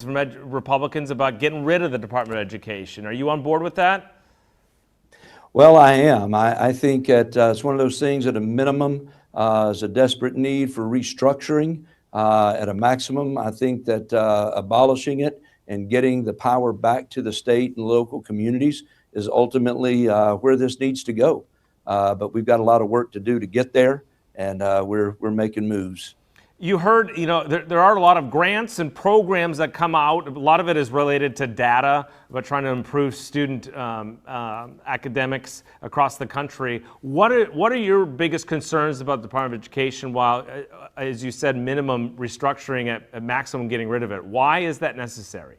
from Republicans about getting rid of the Department of Education. Are you on board with that? Well, I am. I think that it's one of those things at a minimum is a desperate need for restructuring. At a maximum, I think that abolishing it and getting the power back to the state and local communities is ultimately where this needs to go. But we've got a lot of work to do to get there, and we're making moves. You heard, there are a lot of grants and programs that come out. A lot of it is related to data, about trying to improve student academics across the country. What are your biggest concerns about the Department of Education while, as you said, minimum restructuring at maximum getting rid of it? Why is that necessary?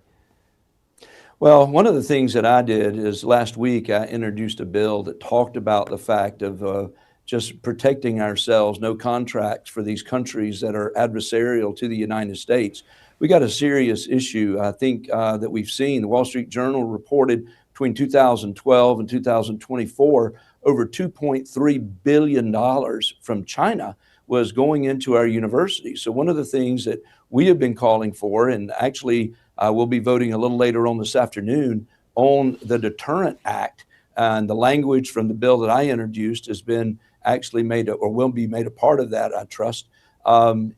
Well, one of the things that I did is last week I introduced a bill that talked about the fact of just protecting ourselves, no contracts for these countries that are adversarial to the United States. We got a serious issue, I think, that we've seen. The Wall Street Journal reported between 2012 and 2024, over $2.3 billion from China was going into our universities. So one of the things that we have been calling for, and actually we'll be voting a little later on this afternoon on the Deterrent Act, and the language from the bill that I introduced has been actually made or will be made a part of that, I trust,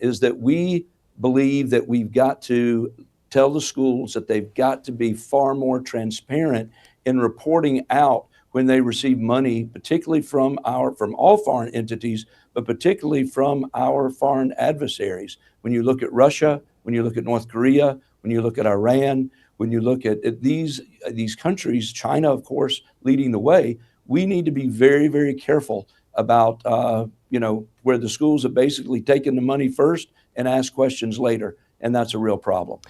is that we believe that we've got to tell the schools that they've got to be far more transparent in reporting out when they receive money, particularly from all foreign entities, but particularly from our foreign adversaries. When you look at Russia, when you look at North Korea, when you look at Iran, when you look at these countries, China, of course, leading the way, we need to be very, very careful about where the schools have basically taken the money first and asked questions later, and that's a real problem.